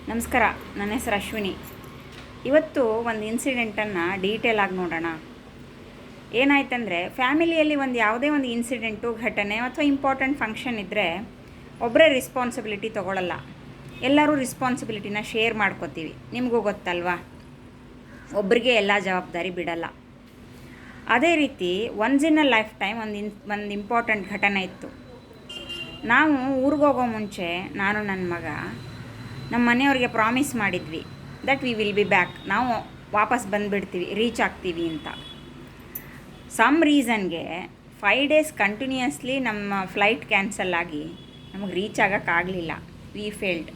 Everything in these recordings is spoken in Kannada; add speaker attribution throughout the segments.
Speaker 1: ನಮಸ್ಕಾರ. ನನ್ನ ಹೆಸರು ಅಶ್ವಿನಿ. ಇವತ್ತು ಒಂದು ಇನ್ಸಿಡೆಂಟನ್ನು ಡೀಟೇಲ್ ಆಗಿ ನೋಡೋಣ. ಏನಾಯ್ತಂದರೆ, ಫ್ಯಾಮಿಲಿಯಲ್ಲಿ ಯಾವುದೇ ಒಂದು ಇನ್ಸಿಡೆಂಟು, ಘಟನೆ ಅಥವಾ ಇಂಪಾರ್ಟೆಂಟ್ ಫಂಕ್ಷನ್ ಇದ್ದರೆ ಒಬ್ಬರೇ ರಿಸ್ಪಾನ್ಸಿಬಿಲಿಟಿ ತೊಗೊಳ್ಳಲ್ಲ. ಎಲ್ಲರೂ ರಿಸ್ಪಾನ್ಸಿಬಿಲಿಟಿನ ಶೇರ್ ಮಾಡ್ಕೋತೀವಿ. ನಿಮಗೂ ಗೊತ್ತಲ್ವಾ, ಒಬ್ಬರಿಗೆ ಎಲ್ಲ ಜವಾಬ್ದಾರಿ ಬಿಡಲ್ಲ. ಅದೇ ರೀತಿ once in a life time ಒಂದು ಇಂಪಾರ್ಟೆಂಟ್ ಘಟನೆ ಇತ್ತು. ನಾವು ಊರಿಗೆ ಹೋಗೋ ಮುಂಚೆ ನಾನು ನನ್ನ ಮಗ ನಮ್ಮ ಮನೆಯವ್ರಿಗೆ ಪ್ರಾಮಿಸ್ ಮಾಡಿದ್ವಿ that we will be back, ನಾವು ವಾಪಸ್ ಬಂದುಬಿಡ್ತೀವಿ, ರೀಚ್ ಆಗ್ತೀವಿ ಅಂತ. ಸಮ್ ರೀಸನ್ಗೆ 5 days ಕಂಟಿನ್ಯೂಯಸ್ಲಿ ನಮ್ಮ ಫ್ಲೈಟ್ ಕ್ಯಾನ್ಸಲ್ ಆಗಿ ನಮಗೆ ರೀಚ್ ಆಗೋಕ್ಕಾಗಲಿಲ್ಲ. ವಿ ಫೇಲ್ಡ್,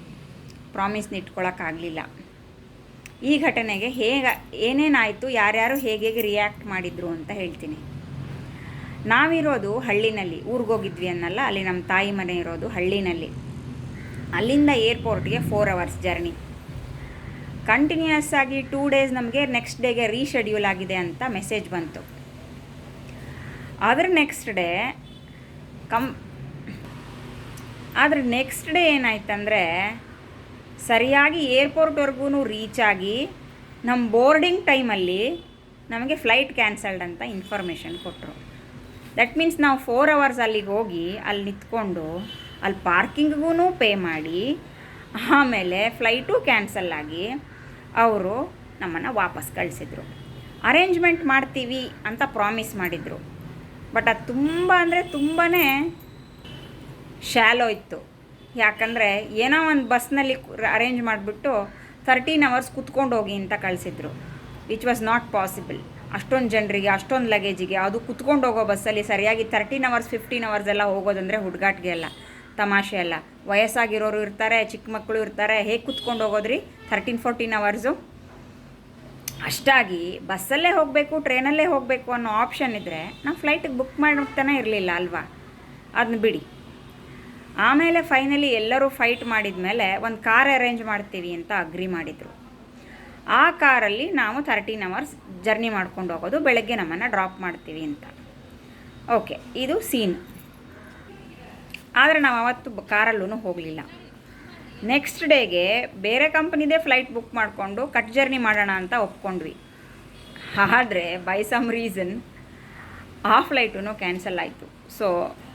Speaker 1: ಪ್ರಾಮಿಸ್ನ ಇಟ್ಕೊಳ್ಳೋಕ್ಕಾಗಲಿಲ್ಲ. ಈ ಘಟನೆಗೆ ಏನೇನಾಯಿತು, ಯಾರ್ಯಾರು ಹೇಗೆ ರಿಯಾಕ್ಟ್ ಮಾಡಿದರು ಅಂತ ಹೇಳ್ತೀನಿ. ನಾವಿರೋದು ಹಳ್ಳಿನಲ್ಲಿ, ಊರಿಗೋಗಿದ್ವಿ ಅನ್ನಲ್ಲ, ಅಲ್ಲಿ ನಮ್ಮ ತಾಯಿ ಮನೆ ಇರೋದು ಹಳ್ಳಿನಲ್ಲಿ. ಅಲ್ಲಿಂದ ಏರ್ಪೋರ್ಟ್ಗೆ 4 hours ಜರ್ನಿ. ಕಂಟಿನ್ಯೂಯಸ್ ಆಗಿ 2 days ನಮಗೆ ನೆಕ್ಸ್ಟ್ ಡೇಗೆ ರೀಶೆಡ್ಯೂಲ್ ಆಗಿದೆ ಅಂತ ಮೆಸೇಜ್ ಬಂತು. ಅದರ ನೆಕ್ಸ್ಟ್ ಡೇ ಏನಾಯ್ತಂದರೆ, ಸರಿಯಾಗಿ ಏರ್ಪೋರ್ಟ್ವರೆಗೂ ರೀಚ್ ಆಗಿ ನಮ್ಮ ಬೋರ್ಡಿಂಗ್ ಟೈಮಲ್ಲಿ ನಮಗೆ ಫ್ಲೈಟ್ ಕ್ಯಾನ್ಸಲ್ಡ್ ಅಂತ ಇನ್ಫಾರ್ಮೇಷನ್ ಕೊಟ್ಟರು. ದಟ್ ಮೀನ್ಸ್ ನಾವು 4 hours ಅಲ್ಲಿಗೆ ಹೋಗಿ ಅಲ್ಲಿ ನಿಂತ್ಕೊಂಡು ಅಲ್ಲಿ ಪಾರ್ಕಿಂಗ್ಗೂ ಪೇ ಮಾಡಿ ಆಮೇಲೆ ಫ್ಲೈಟು ಕ್ಯಾನ್ಸಲ್ ಆಗಿ ಅವರು ನಮ್ಮನ್ನು ವಾಪಸ್ ಕಳಿಸಿದ್ರು. ಅರೇಂಜ್ಮೆಂಟ್ ಮಾಡ್ತೀವಿ ಅಂತ ಪ್ರಾಮಿಸ್ ಮಾಡಿದರು. ಬಟ್ ಅದು ತುಂಬಾ ಶ್ಯಾಲೋ ಇತ್ತು. ಯಾಕಂದರೆ ಏನೋ ಒಂದು ಬಸ್ನಲ್ಲಿ ಅರೇಂಜ್ ಮಾಡಿಬಿಟ್ಟು 13 hours ಕುತ್ಕೊಂಡು ಹೋಗಿ ಅಂತ ಕಳಿಸಿದ್ರು, ವಿಚ್ ವಾಸ್ ನಾಟ್ ಪಾಸಿಬಲ್. ಅಷ್ಟೊಂದು ಜನರಿಗೆ, ಅಷ್ಟೊಂದು ಲಗೇಜಿಗೆ, ಅದು ಕುತ್ಕೊಂಡು ಹೋಗೋ ಬಸ್ಸಲ್ಲಿ ಸರಿಯಾಗಿ 13 hours 15 hours ಎಲ್ಲ ಹೋಗೋದಂದರೆ ಹುಡುಗಾಟಿಗೆ ಅಲ್ಲ, ತಮಾಷೆ ಅಲ್ಲ. ವಯಸ್ಸಾಗಿರೋರು ಇರ್ತಾರೆ, ಚಿಕ್ಕ ಮಕ್ಕಳು ಇರ್ತಾರೆ, ಹೇಗೆ ಕುತ್ಕೊಂಡು ಹೋಗೋದ್ರಿ 13-14 hours? ಅಷ್ಟಾಗಿ ಬಸ್ಸಲ್ಲೇ ಹೋಗಬೇಕು, ಟ್ರೈನಲ್ಲೇ ಹೋಗಬೇಕು ಅನ್ನೋ ಆಪ್ಷನ್ ಇದ್ದರೆ ನಾವು ಫ್ಲೈಟಿಗೆ ಬುಕ್ ಮಾಡ್ತಾನೆ ಇರಲಿಲ್ಲ ಅಲ್ವಾ. ಅದನ್ನ ಬಿಡಿ. ಆಮೇಲೆ ಫೈನಲಿ ಎಲ್ಲರೂ ಫೈಟ್ ಮಾಡಿದ ಮೇಲೆ ಒಂದು ಕಾರ್ ಅರೇಂಜ್ ಮಾಡ್ತೀವಿ ಅಂತ ಅಗ್ರಿ ಮಾಡಿದರು. ಆ ಕಾರಲ್ಲಿ ನಾವು 13 hours ಜರ್ನಿ ಮಾಡ್ಕೊಂಡು ಹೋಗೋದು, ಬೆಳಗ್ಗೆ ನಮ್ಮನ್ನು ಡ್ರಾಪ್ ಮಾಡ್ತೀವಿ ಅಂತ. ಓಕೆ, ಇದು ಸೀನ್. ಆದರೆ ನಾವು ಅವತ್ತು ಕಾರಲ್ಲೂ ಹೋಗಲಿಲ್ಲ. ನೆಕ್ಸ್ಟ್ ಡೇಗೆ ಬೇರೆ ಕಂಪ್ನಿದೇ ಫ್ಲೈಟ್ ಬುಕ್ ಮಾಡಿಕೊಂಡು ಕಟ್ ಜರ್ನಿ ಮಾಡೋಣ ಅಂತ ಒಪ್ಕೊಂಡ್ವಿ. ಆದರೆ ಬೈ ಸಮ್ ರೀಸನ್ ಆ ಫ್ಲೈಟೂ ಕ್ಯಾನ್ಸಲ್ ಆಯಿತು. So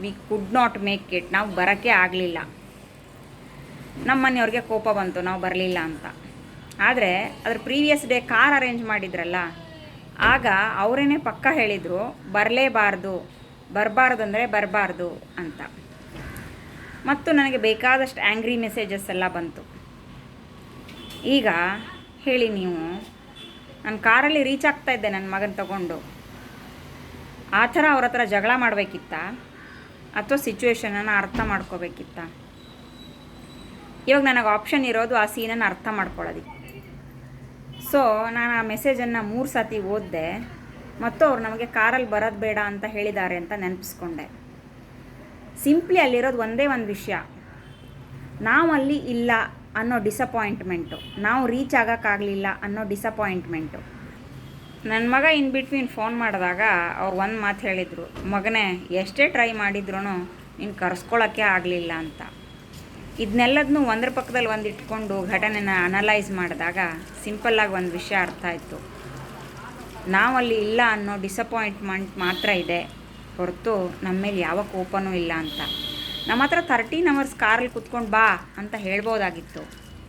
Speaker 1: we could not make it. ನಾವು ಬರೋಕ್ಕೆ ಆಗಲಿಲ್ಲ. ನಮ್ಮ ಮನೆಯವ್ರಿಗೆ ಕೋಪ ಬಂತು ನಾವು ಬರಲಿಲ್ಲ ಅಂತ. ಆದರೆ ಅದ್ರ ಪ್ರೀವಿಯಸ್ ಡೇ ಕಾರ್ ಅರೇಂಜ್ ಮಾಡಿದ್ರಲ್ಲ, ಆಗ ಅವರೇನೆ ಪಕ್ಕ ಹೇಳಿದರು ಬರಲೇಬಾರ್ದು, ಬರಬಾರ್ದಂದರೆ ಬರಬಾರ್ದು ಅಂತ. ಮತ್ತು ನನಗೆ ಬೇಕಾದಷ್ಟು ಆ್ಯಂಗ್ರಿ ಮೆಸೇಜಸ್ ಎಲ್ಲ ಬಂತು. ಈಗ ಹೇಳಿ ನೀವು, ನಾನು ಕಾರಲ್ಲಿ ರೀಚ್ ಆಗ್ತಾಯಿದ್ದೆ ನನ್ನ ಮಗನ ತಗೊಂಡು, ಆ ಥರ ಅವ್ರ ಹತ್ರ ಜಗಳ ಮಾಡಬೇಕಿತ್ತಾ ಅಥವಾ ಸಿಚುವೇಶನನ್ನು ಅರ್ಥ ಮಾಡ್ಕೋಬೇಕಿತ್ತಾ? ಇವಾಗ ನನಗೆ ಆಪ್ಷನ್ ಇರೋದು ಆ ಸೀನನ್ನು ಅರ್ಥ ಮಾಡ್ಕೊಳ್ಳೋದಕ್ಕೆ. ಸೊ ನಾನು ಆ ಮೆಸೇಜನ್ನು 3 ಸತಿ ಓದಿದೆ ಮತ್ತು ಅವ್ರು ನಮಗೆ ಕಾರಲ್ಲಿ ಬರೋದು ಬೇಡ ಅಂತ ಹೇಳಿದ್ದಾರೆ ಅಂತ ನೆನಪಿಸ್ಕೊಂಡೆ. ಸಿಂಪ್ಲಿ ಅಲ್ಲಿರೋದು ಒಂದೇ ಒಂದು ವಿಷಯ, ನಾವು ಅಲ್ಲಿ ಇಲ್ಲ ಅನ್ನೋ ಡಿಸಪಾಯಿಂಟ್ಮೆಂಟು, ನಾವು ರೀಚ್ ಆಗೋಕ್ಕಾಗಲಿಲ್ಲ ಅನ್ನೋ ಡಿಸಪಾಯಿಂಟ್ಮೆಂಟು. ನನ್ನ ಮಗ ಇನ್ ಬಿಟ್ವೀನ್ ಫೋನ್ ಮಾಡಿದಾಗ ಅವ್ರು ಒಂದು ಮಾತು ಹೇಳಿದರು, ಮಗನೇ ಎಷ್ಟೇ ಟ್ರೈ ಮಾಡಿದ್ರು ನೀನು ಕರೆಸ್ಕೊಳ್ಳೋಕ್ಕೆ ಆಗಲಿಲ್ಲ ಅಂತ. ಇದನ್ನೆಲ್ಲದನ್ನೂ ಒಂದ್ರ ಪಕ್ಕದಲ್ಲಿ ಒಂದು ಇಟ್ಕೊಂಡು ಘಟನೆನ ಅನಲೈಸ್ ಮಾಡಿದಾಗ ಸಿಂಪಲ್ಲಾಗಿ ಒಂದು ವಿಷಯ ಅರ್ಥ ಆಯಿತು. ನಾವಲ್ಲಿ ಇಲ್ಲ ಅನ್ನೋ ಡಿಸಪಾಯಿಂಟ್ಮೆಂಟ್ ಮಾತ್ರ ಇದೆ ಹೊರತು ನಮ್ಮ ಮೇಲೆ ಯಾವ ಕೋಪನೂ ಇಲ್ಲ ಅಂತ. ನಮ್ಮ ಹತ್ರ 13 hours ಕಾರಲ್ಲಿ ಕುತ್ಕೊಂಡು ಬಾ ಅಂತ ಹೇಳ್ಬೋದಾಗಿತ್ತು,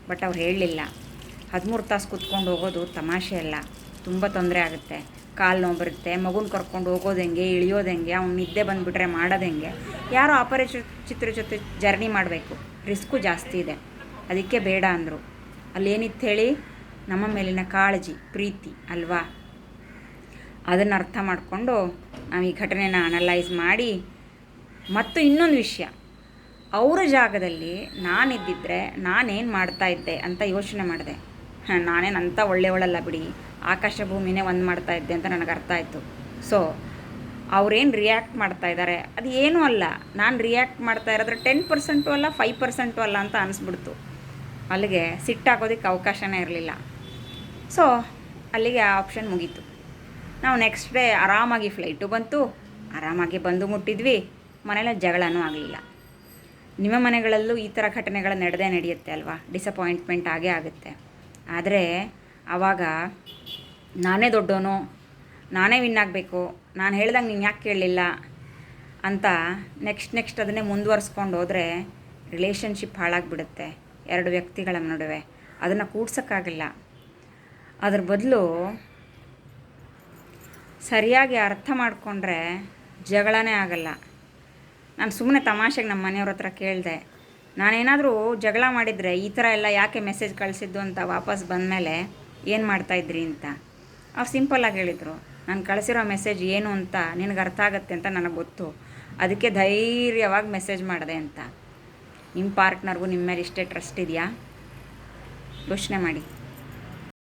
Speaker 1: ಬಟ್ ಅವ್ರು ಹೇಳಲಿಲ್ಲ. 13 ತಾಸು ಕುತ್ಕೊಂಡು ಹೋಗೋದು ತಮಾಷೆ ಅಲ್ಲ, ತುಂಬ ತೊಂದರೆ ಆಗುತ್ತೆ. ಕಾಲು ನೋವು ಬರುತ್ತೆ, ಮಗುನ ಕರ್ಕೊಂಡು ಹೋಗೋದು ಹೆಂಗೆ, ಇಳಿಯೋದು ಹೆಂಗೆ, ಅವ್ನು ನಿದ್ದೆ ಬಂದುಬಿಟ್ರೆ ಮಾಡೋದು ಹೆಂಗೆ. ಯಾರೋ ಅಪರಿಚಿತರ ಜೊತೆ ಜರ್ನಿ ಮಾಡಬೇಕು, ರಿಸ್ಕು ಜಾಸ್ತಿ ಇದೆ, ಅದಕ್ಕೆ ಬೇಡ ಅಂದರು. ಅಲ್ಲೇನಿತ್ತು ಹೇಳಿ, ನಮ್ಮ ಮೇಲಿನ ಕಾಳಜಿ, ಪ್ರೀತಿ ಅಲ್ವಾ. ಅದನ್ನು ಅರ್ಥ ಮಾಡಿಕೊಂಡು ನಾವು ಈ ಘಟನೆನ ಅನಲೈಸ್ ಮಾಡಿ, ಮತ್ತು ಇನ್ನೊಂದು ವಿಷಯ, ಅವರ ಜಾಗದಲ್ಲಿ ನಾನಿದ್ದಿದ್ದರೆ ನಾನೇನು ಮಾಡ್ತಾಯಿದ್ದೆ ಅಂತ ಯೋಚನೆ ಮಾಡಿದೆ. ನಾನೇನು ಅಂಥ ಒಳ್ಳೆಯವಳಲ್ಲ ಬಿಡಿ, ಆಕಾಶ ಭೂಮಿನೇ ಒಂದು ಮಾಡ್ತಾಯಿದ್ದೆ ಅಂತ ನನಗೆ ಅರ್ಥ ಆಯಿತು. ಸೊ ಅವ್ರೇನು ರಿಯಾಕ್ಟ್ ಮಾಡ್ತಾಯಿದ್ದಾರೆ ಅದು ಏನೂ ಅಲ್ಲ, ನಾನು ರಿಯಾಕ್ಟ್ ಮಾಡ್ತಾ ಇರೋದ್ರೆ 10% ಅಲ್ಲ 5% ಅಲ್ಲ ಅಂತ ಅನಿಸ್ಬಿಡ್ತು. ಅಲ್ಲಿಗೆ ಸಿಟ್ಟಾಕೋದಕ್ಕೆ ಅವಕಾಶನೇ ಇರಲಿಲ್ಲ. ಸೊ ಅಲ್ಲಿಗೆ ಆ ಆಪ್ಷನ್ ಮುಗೀತು. ನಾವು ನೆಕ್ಸ್ಟ್ ಡೇ ಆರಾಮಾಗಿ ಫ್ಲೈಟು ಬಂತು, ಆರಾಮಾಗಿ ಬಂದು ಮುಟ್ಟಿದ್ವಿ, ಮನೇಲಿ ಜಗಳನೂ ಆಗಲಿಲ್ಲ. ನಿಮ್ಮ ಮನೆಗಳಲ್ಲೂ ಈ ಥರ ಘಟನೆಗಳು ನಡೆಯುತ್ತೆ ಅಲ್ವಾ, ಡಿಸಪಾಯಿಂಟ್ಮೆಂಟ್ ಆಗೇ ಆಗುತ್ತೆ. ಆದರೆ ಆವಾಗ ನಾನೇ ದೊಡ್ಡವನು, ನಾನೇ ವಿನ್ ಆಗಬೇಕು, ನಾನು ಹೇಳ್ದಂಗೆ ನೀನು ಯಾಕೆ ಕೇಳಲಿಲ್ಲ ಅಂತ ನೆಕ್ಸ್ಟ್ ಅದನ್ನೇ ಮುಂದುವರ್ಸ್ಕೊಂಡು ಹೋದರೆ ರಿಲೇಷನ್ಶಿಪ್ ಹಾಳಾಗಿಬಿಡುತ್ತೆ ಎರಡು ವ್ಯಕ್ತಿಗಳ ನಡುವೆ. ಅದನ್ನು ಕೂಡ್ಸೋಕ್ಕಾಗಲ್ಲ. ಅದ್ರ ಬದಲು ಸರಿಯಾಗಿ ಅರ್ಥ ಮಾಡಿಕೊಂಡ್ರೆ ಜಗಳನೇ ಆಗಲ್ಲ. ನಾನು ಸುಮ್ಮನೆ ತಮಾಷೆಗೆ ನಮ್ಮ ಮನೆಯವ್ರ ಹತ್ರ ಕೇಳಿದೆ, ನಾನೇನಾದರೂ ಜಗಳ ಮಾಡಿದರೆ ಈ ಥರ ಎಲ್ಲ ಯಾಕೆ ಮೆಸೇಜ್ ಕಳಿಸಿದ್ದು ಅಂತ ವಾಪಸ್ ಬಂದಮೇಲೆ ಏನು ಮಾಡ್ತಾಯಿದ್ರಿ ಅಂತ. ಅವ್ರು ಸಿಂಪಲ್ಲಾಗಿ ಹೇಳಿದರು, ನಾನು ಕಳಿಸಿರೋ ಮೆಸೇಜ್ ಏನು ಅಂತ ನಿನಗೆ ಅರ್ಥ ಆಗುತ್ತೆ ಅಂತ ನನಗೆ ಗೊತ್ತು, ಅದಕ್ಕೆ ಧೈರ್ಯವಾಗಿ ಮೆಸೇಜ್ ಮಾಡಿದೆ ಅಂತ. ನಿಮ್ಮ ಪಾರ್ಟ್ನರ್ಗೂ ನಿಮ್ಮ ಮೇಲೆ ಇಷ್ಟೇ ಟ್ರಸ್ಟ್ ಇದೆಯಾ? ಯೋಚನೆ ಮಾಡಿ.